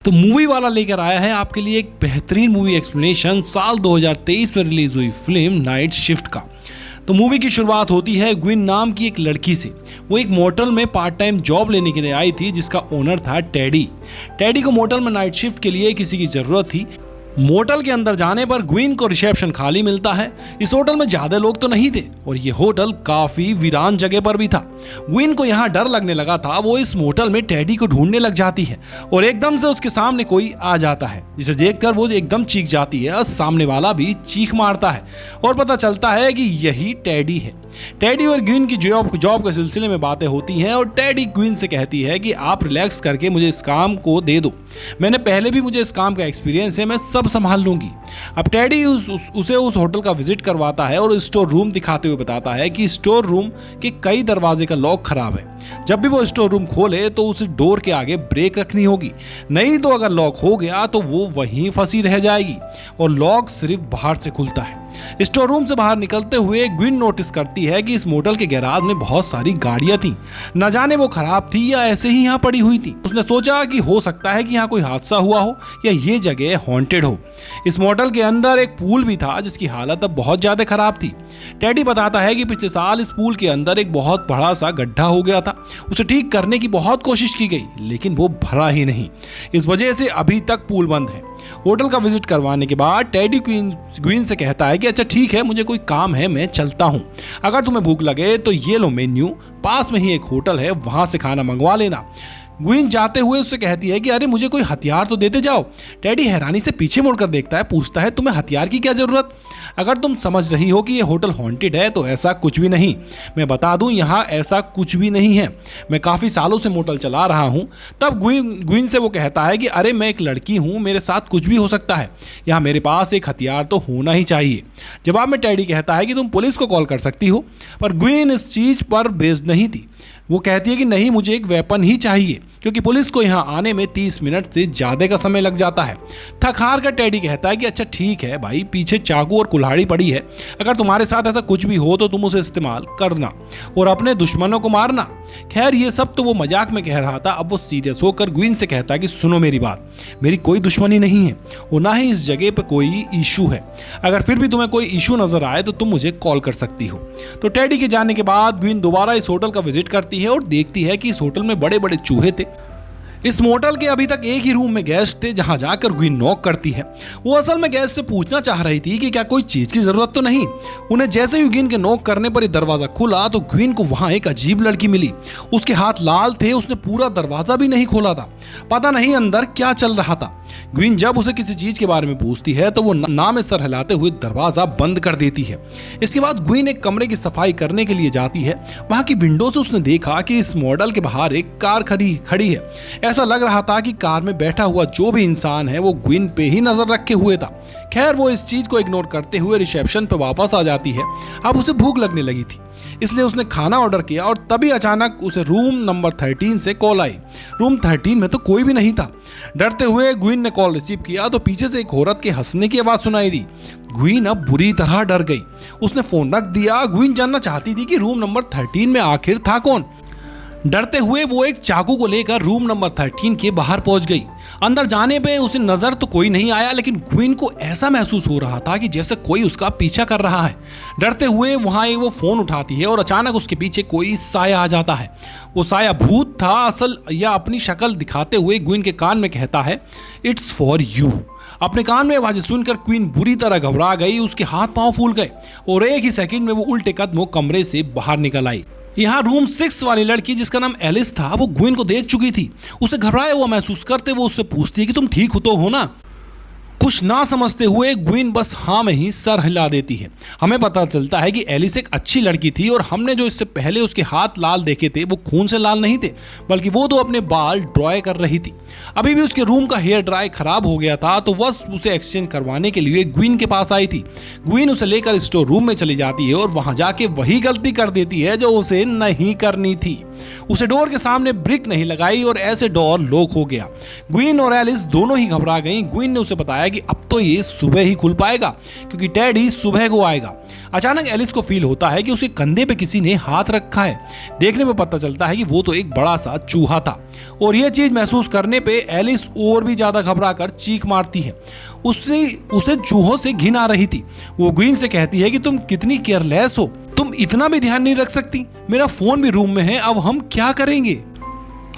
तो मूवी वाला लेकर आया है आपके लिए एक बेहतरीन मूवी एक्सप्लेनेशन साल 2023 में रिलीज हुई फिल्म नाइट शिफ्ट का। तो मूवी की शुरुआत होती है ग्विन नाम की एक लड़की से। वो एक मोटल में पार्ट टाइम जॉब लेने के लिए आई थी जिसका ओनर था टेडी। टेडी को मोटल में नाइट शिफ्ट के लिए किसी की जरूरत थी। मोटल के अंदर जाने पर ग्विन को रिसेप्शन खाली मिलता है। इस होटल में ज्यादा लोग तो नहीं थे और ये होटल काफी वीरान जगह पर भी था। ग्विन को यहाँ डर लगने लगा था। वो इस मोटल में टेडी को ढूंढने लग जाती है और एकदम से उसके सामने कोई आ जाता है जिसे देखकर वो एकदम चीख जाती है और सामने वाला भी चीख मारता है और पता चलता है कि यही टेडी है। टेडी और ग्विन की जॉब के सिलसिले में बातें होती हैं और टेडी ग्विन से कहती है कि आप रिलैक्स करके मुझे इस काम को दे दो, मैंने पहले भी मुझे इस काम का एक्सपीरियंस है, मैं सब संभाल लूंगी। अब टेडी उसे उस होटल का विजिट करवाता है और स्टोर रूम दिखाते हुए बताता है कि स्टोर रूम के कई दरवाजे का लॉक खराब है। जब भी वो स्टोर रूम खोले तो उसे डोर के आगे ब्रेक रखनी होगी, नहीं तो अगर लॉक हो गया तो वो वहीं फंसी रह जाएगी और लॉक सिर्फ बाहर से खुलता है। स्टोर रूम से बाहर निकलते हुए ग्विन नोटिस करती है कि इस मोटल के गैराज में बहुत सारी गाड़ियां थी। न जाने वो खराब थी या ऐसे ही यहाँ पड़ी हुई थी। उसने सोचा कि हो सकता है कि यहाँ कोई हादसा हुआ हो या ये जगह हॉन्टेड हो। इस मोटल के अंदर एक पूल भी था जिसकी हालत अब बहुत ज्यादा खराब थी। टेडी बताता है कि पिछले साल इस पूल के अंदर एक बहुत बड़ा सा गड्ढा हो गया था। उसे ठीक करने की बहुत कोशिश की गई लेकिन वो भरा ही नहीं। इस वजह से अभी तक पूल बंद है। होटल का विजिट करवाने के बाद टेडी ग्विन से कहता है कि अच्छा ठीक है, मुझे कोई काम है, मैं चलता हूं। अगर तुम्हें भूख लगे तो ये लो मेन्यू, पास में ही एक होटल है, वहां से खाना मंगवा लेना। ग्विन जाते हुए उससे कहती है कि अरे मुझे कोई हथियार तो देते जाओ। टेडी हैरानी से पीछे मुड़कर देखता है, पूछता है तुम्हें हथियार की क्या जरूरत? अगर तुम समझ रही हो कि ये होटल हॉन्टेड है तो ऐसा कुछ भी नहीं। मैं बता दूं यहाँ ऐसा कुछ भी नहीं है, मैं काफी सालों से मोटल चला रहा हूँ। तब ग्विन से वो कहता है कि अरे मैं एक लड़की हूँ, मेरे साथ कुछ भी हो सकता है, यहाँ मेरे पास एक हथियार तो होना ही चाहिए। जवाब में टेडी कहता है कि तुम पुलिस को कॉल कर सकती हो, पर ग्विन इस चीज पर बेस्ड नहीं थी। वो कहती है कि नहीं, मुझे एक वेपन ही चाहिए क्योंकि पुलिस को यहाँ आने में 30 मिनट से ज़्यादा का समय लग जाता है। थक हार कर टेडी कहता है कि अच्छा ठीक है भाई, पीछे चाकू और कुल्हाड़ी पड़ी है, अगर तुम्हारे साथ ऐसा कुछ भी हो तो तुम उसे इस्तेमाल करना और अपने दुश्मनों को मारना। खैर ये सब तो वो मजाक में कह रहा था। अब वो सीरियस होकर ग्विन से कहता है कि सुनो मेरी बात, मेरी कोई दुश्मनी नहीं है और ना ही इस जगह पर कोई इशू है। अगर फिर भी तुम्हें कोई इशू नजर आए तो तुम मुझे कॉल कर सकती हो। तो टेडी के जाने के बाद ग्विन दोबारा इस होटल का विजिट करती है और देखती है कि इस होटल में बड़े बड़े चूहे थे। इस मोटल के अभी तक एक ही रूम में गेस्ट थे जहां जाकर ग्विन नॉक करती है। वो असल में गेस्ट से पूछना चाह रही थी कि क्या कोई चीज की जरूरत तो नहीं। उन्हें जैसे ही ग्विन के नॉक करने पर दरवाजा खुला तो ग्विन को वहां एक अजीब लड़की मिली। उसके हाथ लाल थे, उसने पूरा दरवाजा भी नहीं खोला था। पता नहीं अंदर क्या चल रहा था। ग्विन जब उसे किसी चीज के बारे में पूछती है तो वो ना में सर हिलाते हुए दरवाजा बंद कर देती है। इसके बाद ग्विन एक कमरे की सफाई करने के लिए जाती है। वहां की विंडो से उसने देखा कि इस मॉडल के बाहर एक कार खड़ी है। ऐसा लग रहा था कि कार में बैठा हुआ जो भी इंसान है वो ग्विन पे ही नजर रखे हुए था। खैर वो इस चीज को इग्नोर करते हुए रिसेप्शन पे वापस आ जाती है। अब उसे भूख लगने लगी थी इसलिए उसने खाना ऑर्डर किया और तभी अचानक उसे रूम नंबर 13 से कॉल आई। रूम 13 में तो कोई भी नहीं था। डरते हुए ग्विन ने कॉल रिसीव किया तो पीछे से एक औरत के हंसने की आवाज सुनाई दी। ग्विन अब बुरी तरह डर गई। उसने फोन रख दिया। ग्विन जानना चाहती थी कि रूम नंबर 13 में आखिर था कौन। डरते हुए वो एक चाकू को लेकर रूम नंबर 13 के बाहर पहुंच गई। अंदर जाने पे उसे नजर तो कोई नहीं आया लेकिन ग्विन को ऐसा महसूस हो रहा था कि जैसे कोई उसका पीछा कर रहा है। डरते हुए वहां वो फोन उठाती है और अचानक उसके पीछे कोई साया आ जाता है। वो साया भूत था असल या अपनी शक्ल दिखाते हुए ग्विन के कान में कहता है इट्स फॉर यू। अपने कान में आवाजें सुनकर क्वीन बुरी तरह घबरा गई। उसके हाथ पांव फूल गए और एक ही सेकंड में वो उल्टे कदमों कमरे से बाहर निकल आई। यहाँ रूम 6 वाली लड़की जिसका नाम एलिस था वो ग्विन को देख चुकी थी। उसे घबराया हुआ महसूस करते वो उससे पूछती है कि तुम ठीक हो तो हो ना। कुछ ना समझते हुए ग्विन बस हाँ में ही सर हिला देती है। हमें पता चलता है कि एलिस एक अच्छी लड़की थी और हमने जो इससे पहले उसके हाथ लाल देखे थे वो खून से लाल नहीं थे बल्कि वो तो अपने बाल ड्राई कर रही थी। अभी भी उसके रूम का हेयर ड्राई खराब हो गया था तो वह उसे एक्सचेंज करवाने के लिए ग्विन के पास आई थी। ग्विन उसे लेकर स्टोर रूम में चली जाती है और वहां जाके वही गलती कर देती है जो उसे नहीं करनी थी। उसे डोर के सामने ब्रिक नहीं लगाई और ऐसे डोर लॉक हो गया। ग्विन और एलिस दोनों ही घबरा गईं। ग्विन ने उसे बताया कि अब तो ये सुबह ही खुल पाएगा क्योंकि टेडी सुबह को आएगा। अचानक एलिस को फील होता है कि उसके कंधे पे किसी ने हाथ रखा है। देखने में पता चलता है कि वो तो एक बड़ा सा चूहा था और यह चीज महसूस करने पे एलिस और भी ज्यादा घबरा कर चीख मारती है। उसे चूहों से घिन आ रही थी। वो ग्वीन से कहती है कि तुम कितनी केयरलेस हो, तुम इतना भी ध्यान नहीं रख सकती। मेरा फोन भी रूम में है, अब हम क्या करेंगे।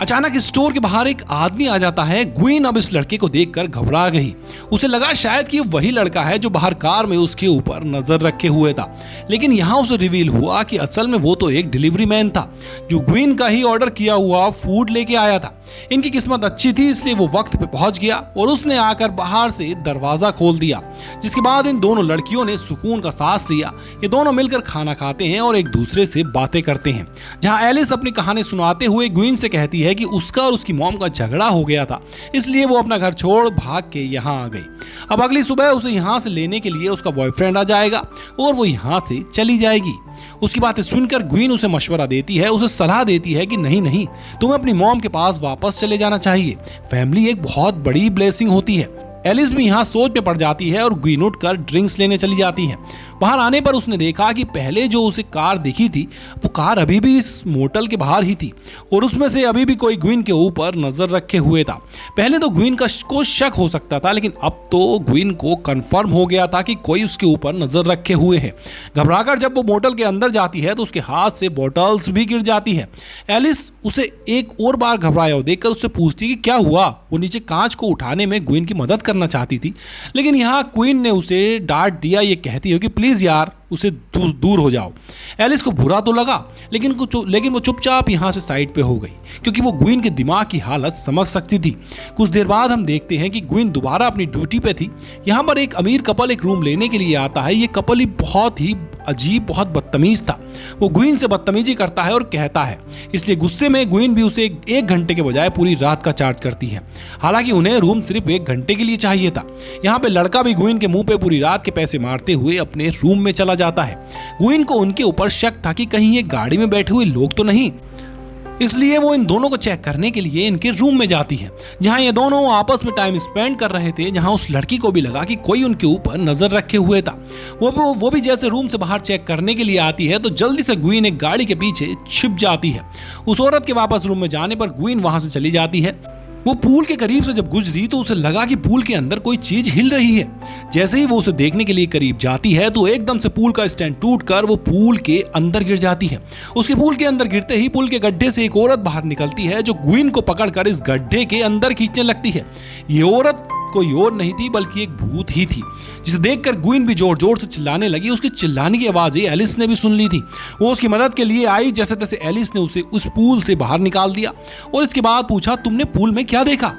अचानक स्टोर के बाहर एक आदमी आ जाता है। ग्वीन अब इस लड़के को देखकर घबरा गई। उसे लगा शायद कि वही लड़का है जो बाहर कार में उसके ऊपर नजर रखे हुए था, लेकिन यहाँ उसे रिवील हुआ कि असल में वो तो एक डिलीवरी मैन था जो ग्वीन का ही ऑर्डर किया हुआ फूड लेके आया था। इनकी किस्मत अच्छी थी, इसलिए वो वक्त पे पहुंच गया और उसने आकर बाहर से दरवाजा खोल दिया, जिसके बाद इन दोनों लड़कियों ने सुकून का सांस लिया। ये दोनों मिलकर खाना खाते हैं और एक दूसरे से बातें करते हैं, जहां एलिस अपनी कहानी सुनाते हुए ग्वीन से कहती है कि उसका और उसकी मॉम का झगड़ा हो गया था, इसलिए वो अपना घर छोड़ भाग के यहाँ आ गई। अब अगली सुबह उसे यहाँ से लेने के लिए उसका बॉयफ्रेंड आ जाएगा और वो यहाँ से चली जाएगी। उसकी बातें सुनकर ग्वीन उसे मशवरा देती है, उसे सलाह देती है कि नहीं, तुम्हें अपनी मॉम के पास वापस चले जाना चाहिए। फैमिली एक बहुत बड़ी ब्लेसिंग होती है। एलिस भी यहाँ सोच में पड़ जाती है और ग्वीन उठकर ड्रिंक्स लेने चली जाती है। बाहर आने पर उसने देखा कि पहले जो उसे कार दिखी थी वो कार अभी भी इस मोटल के बाहर ही थी और उसमें से अभी भी कोई ग्वीन के ऊपर नजर रखे हुए था। पहले तो ग्वीन को शक हो सकता था, लेकिन अब तो ग्वीन को कंफर्म हो गया था कि कोई उसके ऊपर नजर रखे हुए है। घबराकर जब वो मोटल के अंदर जाती है तो उसके हाथ से बॉटल्स भी गिर जाती है। एलिस उसे एक और बार घबराया हुआ देखकर उससे पूछती कि क्या हुआ। वो नीचे कांच को उठाने में ग्वीन की मदद करना चाहती थी, लेकिन यहाँ क्वीन ने उसे डांट दिया। ये कहती है कि प्लीज यार उसे दूर हो जाओ। एलिस को बुरा तो लगा, लेकिन वो चुपचाप यहाँ से साइड पे हो गई, क्योंकि वो ग्वीन के दिमाग की हालत समझ सकती थी। कुछ देर बाद हम देखते हैं कि ग्वीन दोबारा अपनी ड्यूटी पे थी। यहाँ पर एक अमीर कपल एक रूम लेने के लिए आता है। ये कपल ही बहुत अजीब, बहुत बदतमीज था। वो ग्वीन से बदतमीजी करता है और कहता है, इसलिए गुस्से में ग्वीन भी उसे 1 घंटे के बजाय पूरी रात का चार्ज करती है। हालांकि उन्हें रूम सिर्फ 1 घंटे के लिए चाहिए था। यहाँ पे लड़का भी ग्वीन के मुंह पे पूरी रात के पैसे मारते हुए अपने रूम में चला जाता है। ग्वीन को उनके ऊपर शक था कि कहीं ये गाड़ी में बैठे हुए लोग तो नहीं, इसलिए वो इन दोनों को चेक करने के लिए इनके रूम में जाती है, जहां ये दोनों आपस में टाइम स्पेंड कर रहे थे। जहां उस लड़की को भी लगा कि कोई उनके ऊपर नजर रखे हुए था। वो भी जैसे रूम से बाहर चेक करने के लिए आती है तो जल्दी से ग्वीन एक गाड़ी के पीछे छिप जाती है। उस औरत के वापस रूम में जाने पर ग्वीन वहां से चली जाती है। वो पूल के करीब से जब गुजरी तो उसे लगा कि पूल के अंदर कोई चीज हिल रही है। जैसे ही वो उसे देखने के लिए करीब जाती है तो एकदम से पूल का स्टैंड टूटकर वो पूल के अंदर गिर जाती है। उसके पूल के अंदर गिरते ही पूल के गड्ढे से एक औरत बाहर निकलती है, जो ग्वीन को पकड़कर इस गड्ढे के अंदर खींचने लगती है। ये औरत कोई और नहीं थी बल्कि एक भूत ही थी, जिसे देखकर ग्वीन भी जोर जोर से चिल्लाने लगी। उसकी चिल्लाने की आवाज एलिस ने भी सुन ली थी। वो उसकी मदद के लिए आई। जैसे तैसे एलिस ने उसे उस पूल से बाहर निकाल दिया और इसके बाद पूछा, तुमने पूल में क्या देखा।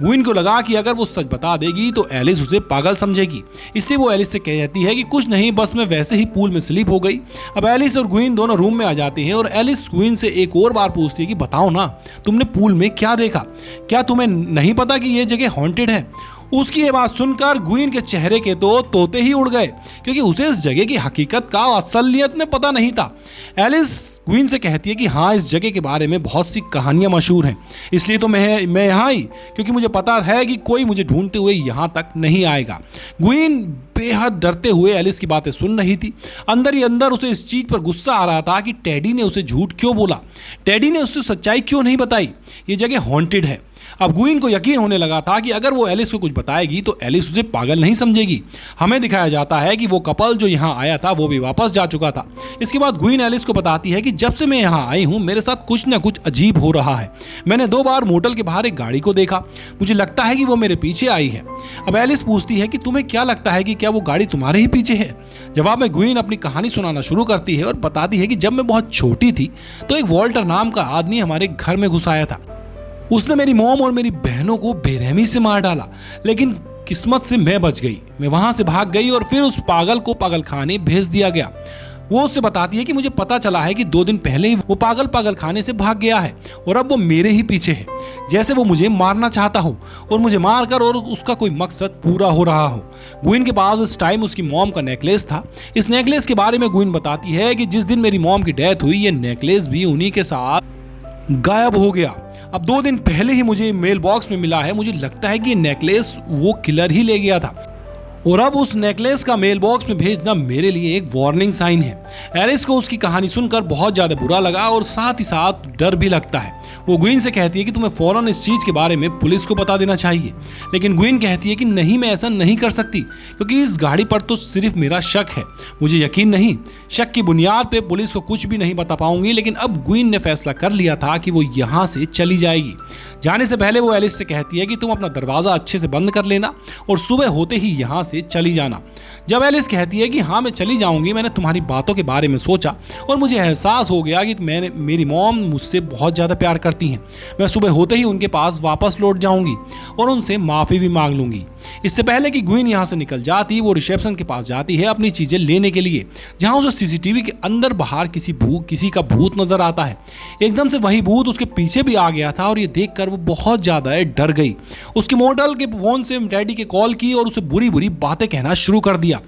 ग्वीन को लगा कि अगर वो सच बता देगी तो एलिस उसे पागल समझेगी, इसलिए वो एलिस से कहती है कि कुछ नहीं, बस मैं वैसे ही पूल में स्लिप हो गई। अब एलिस और ग्वीन दोनों रूम में आ जाते हैं और एलिस ग्वीन से एक और बार पूछती है कि बताओ ना, तुमने पूल में क्या देखा, क्या तुम्हें नहीं पता कि ये जगह हॉन्टेड है। उसकी ये बात सुनकर ग्वीन के चेहरे के तो तोते ही उड़ गए, क्योंकि उसे इस जगह की हकीकत का असलियत में पता नहीं था। एलिस ग्वीन से कहती है कि हाँ, इस जगह के बारे में बहुत सी कहानियां मशहूर हैं, इसलिए तो मैं यहाँ आई, क्योंकि मुझे पता है कि कोई मुझे ढूंढते हुए यहाँ तक नहीं आएगा। ग्वीन बेहद डरते हुए एलिस की बातें सुन रही थी। अंदर ही अंदर उसे इस चीज पर गुस्सा आ रहा था कि टेडी ने उसे झूठ क्यों बोला, टेडी ने उससे सच्चाई क्यों नहीं बताई। ये जगह हॉन्टेड है। अब ग्वीन को यकीन होने लगा था कि अगर वो एलिस को कुछ बताएगी तो एलिस उसे पागल नहीं समझेगी। हमें दिखाया जाता है कि वो कपल जो यहाँ आया था वो भी वापस जा चुका था। इसके बाद ग्वीन एलिस को बताती है कि जब से मैं यहाँ आई हूँ मेरे साथ कुछ न कुछ अजीब हो रहा है। मैंने 2 बार मोटल के बाहर एक गाड़ी को देखा, मुझे लगता है कि वो मेरे पीछे आई है। अब एलिस पूछती है कि तुम्हें क्या लगता है कि क्या वो गाड़ी तुम्हारे ही पीछे है। जवाब में ग्वीन अपनी कहानी सुनाना शुरू करती है और बताती है कि जब मैं बहुत छोटी थी तो एक वॉल्टर नाम का आदमी हमारे घर में घुस आया था। उसने मेरी मॉम और मेरी बहनों को बेरहमी से मार डाला, लेकिन किस्मत से मैं बच गई। मैं वहां से भाग गई और फिर उस पागल को पागलखाने भेज दिया गया। वो उससे बताती है कि मुझे पता चला है कि 2 दिन पहले ही वो पागल खाने से भाग गया है और अब वो मेरे ही पीछे है, जैसे वो मुझे मारना चाहता हो और मुझे मारकर और उसका कोई मकसद पूरा हो रहा हो। ग्वीन के पास उस टाइम उसकी मॉम का नेकलेस था। इस नेकलेस के बारे में ग्वीन बताती है कि जिस दिन मेरी मॉम की डेथ हुई ये नेकलेस भी उन्हीं के साथ गायब हो गया। अब 2 दिन पहले ही मुझे मेल बॉक्स में मिला है। मुझे लगता है कि नेकलेस वो किलर ही ले गया था। और अब उस नेकलेस का मेल बॉक्स में भेजना मेरे लिए एक वार्निंग साइन है। एलिस को उसकी कहानी सुनकर बहुत ज्यादा बुरा लगा और साथ ही साथ डर भी लगता है। वो ग्वीन से कहती है कि तुम्हें फौरन इस चीज के बारे में पुलिस को बता देना चाहिए, लेकिन ग्वीन कहती है कि नहीं, मैं ऐसा नहीं कर सकती क्योंकि इस गाड़ी पर तो सिर्फ मेरा शक है, मुझे यकीन नहीं। शक की बुनियाद पे पुलिस को कुछ भी नहीं बता पाऊंगी। लेकिन अब ग्वीन ने फैसला कर लिया था कि वो यहाँ से चली जाएगी। जाने से पहले वो एलिस से कहती है कि तुम अपना दरवाजा अच्छे से बंद कर लेना और सुबह होते ही यहाँ से चली जाना। जब एलिस कहती है कि हाँ मैं चली जाऊंगी, मैंने तुम्हारी बातों के बारे में सोचा और मुझे एहसास हो गया कि मेरी मॉम मुझसे बहुत ज़्यादा प्यार करती हैं। मैं सुबह होते ही उनके पास वापस लौट जाऊंगी और उनसे माफ़ी भी मांग लूंगी। इससे पहले कि ग्वीन यहाँ से निकल जाती, वो रिसेप्शन के पास जाती है अपनी चीज़ें लेने के लिए, जहाँ उसे सीसीटीवी के अंदर बाहर किसी का भूत नजर आता है। एकदम से वही भूत उसके पीछे भी आ गया था और ये देखकर वो बहुत ज़्यादा डर गई। उसके मॉडल के फोन से डैडी के कॉल की और उसे बुरी बुरी बातें कहना शुरू कर दिया।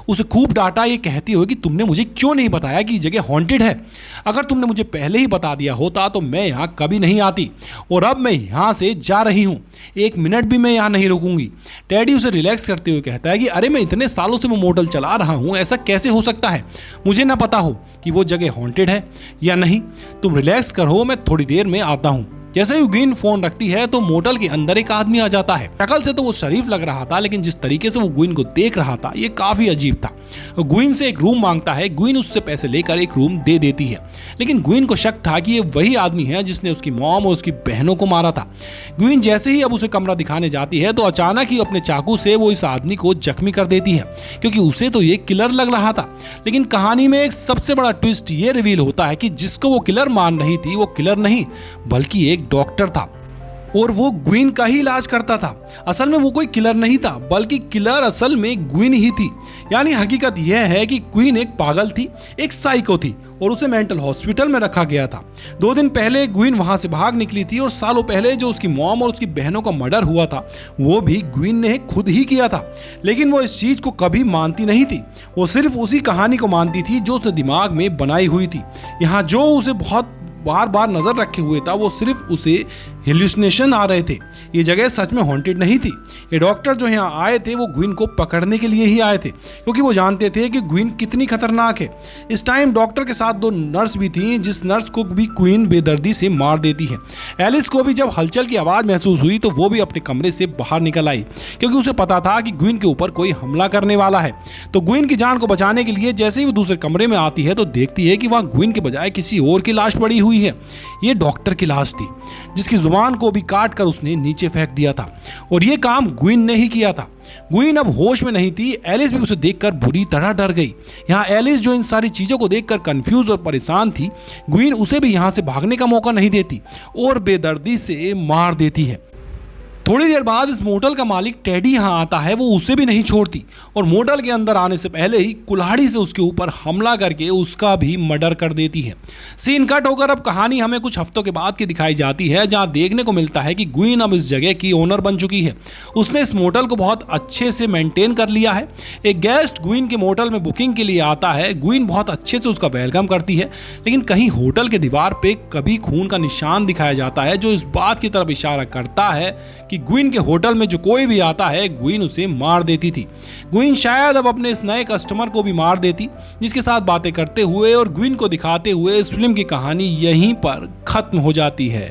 उसे खूब डांटा, ये कहती हो कि तुमने मुझे क्यों नहीं बताया कि जगह हॉन्टेड है। अगर तुमने मुझे पहले ही बता दिया होता तो मैं यहाँ कभी नहीं आती और अब मैं यहाँ से जा रही हूँ, 1 मिनट भी मैं यहाँ नहीं रुकूंगी। डैडी उसे रिलैक्स करते हुए कहता है कि अरे मैं इतने सालों से वो मोटल चला रहा हूँ, ऐसा कैसे हो सकता है, मुझे ना पता हो कि वो जगह हॉन्टेड है या नहीं। तुम रिलैक्स करो, मैं थोड़ी देर में आता हूँ। जैसे ही ग्वीन फोन रखती है तो मोटल के अंदर एक आदमी आ जाता है। शक्ल से तो वो शरीफ लग रहा था, लेकिन जिस तरीके से वो ग्वीन को देख रहा था ये काफी अजीब था। ग्वीन से एक रूम मांगता है। ग्वीन उससे पैसे लेकर एक रूम दे देती है, लेकिन ग्वीन को शक था कि ये वही आदमी है जिसने उसकी मॉम और उसकी बहनों को मारा था। ग्वीन जैसे ही अब उसे कमरा दिखाने जाती है तो अचानक ही अपने चाकू से वो इस आदमी को जख्मी कर देती है, क्योंकि उसे तो ये किलर लग रहा था। लेकिन कहानी में एक सबसे बड़ा ट्विस्ट ये रिवील होता है कि जिसको वो किलर मान रही थी वो किलर नहीं बल्कि एक डॉक्टर था और वो ग्वीन का ही इलाज करता था। असल में वो कोई किलर नहीं था बल्कि किलर असल में ग्वीन ही थी। यानी हकीकत यह है कि ग्वीन एक पागल थी, एक साइको थी और उसे मेंटल हॉस्पिटल में रखा गया था। 2 दिन पहले ग्वीन वहां से भाग निकली थी और सालों पहले जो उसकी मॉम और उसकी बहनों का मर्डर हुआ था वो भी ग्वीन ने खुद ही किया था। लेकिन वो इस चीज को कभी मानती नहीं थी, वो सिर्फ उसी कहानी को मानती थी जो उसने दिमाग में बनाई हुई थी। यहाँ जो उसे बहुत बार बार नजर रखे हुए था वो सिर्फ उसे हेल्यूसिनेशन आ रहे थे। ये जगह सच में हॉन्टेड नहीं थी। ये डॉक्टर जो यहाँ आए थे वो ग्वीन को पकड़ने के लिए ही आए थे, क्योंकि वो जानते थे कि ग्वीन कितनी खतरनाक है। इस टाइम डॉक्टर के साथ 2 नर्स भी थी, जिस नर्स को भी ग्वीन बेदर्दी से मार देती है। एलिस को भी जब हलचल की आवाज महसूस हुई तो वो भी अपने कमरे से बाहर निकल आई, क्योंकि उसे पता था कि ग्वीन के ऊपर कोई हमला करने वाला है। तो ग्वीन की जान को बचाने के लिए जैसे ही वो दूसरे कमरे में आती है तो देखती है कि वहाँ ग्वीन के बजाय किसी और की लाश पड़ी हुई है। ये डॉक्टर की लाश थी, जिसकी जुबान को भी काट कर उसने नीचे फेंक दिया था और ये काम ग्वीन ने ही किया था। ग्वीन अब होश में नहीं थी। एलिस भी उसे देखकर बुरी तरह डर गई। यहाँ एलिस जो इन सारी चीजों को देखकर कंफ्यूज और परेशान थी, ग्वीन उसे भी यहाँ से भागने का मौका नहीं देती और बेदर्दी से मार देती है। थोड़ी देर बाद इस मोटल का मालिक टेडी यहाँ आता है। वो उसे भी नहीं छोड़ती और मोटल के अंदर आने से पहले ही कुल्हाड़ी से उसके ऊपर हमला करके उसका भी मर्डर कर देती है। सीन कट होकर अब कहानी हमें कुछ हफ्तों के बाद की दिखाई जाती है, जहाँ देखने को मिलता है कि ग्वीन अब इस जगह की ओनर बन चुकी है। उसने इस मोटल को बहुत अच्छे से मेंटेन कर लिया है। एक गेस्ट ग्वीन के मोटल में बुकिंग के लिए आता है। ग्वीन बहुत अच्छे से उसका वेलकम करती है, लेकिन कहीं होटल के दीवार पे कभी खून का निशान दिखाया जाता है, जो इस बात की तरफ इशारा करता है कि ग्वीन के होटल में जो कोई भी आता है ग्वीन उसे मार देती थी। ग्वीन शायद अब अपने इस नए कस्टमर को भी मार देती, जिसके साथ बातें करते हुए और ग्वीन को दिखाते हुए इस फिल्म की कहानी यहीं पर खत्म हो जाती है।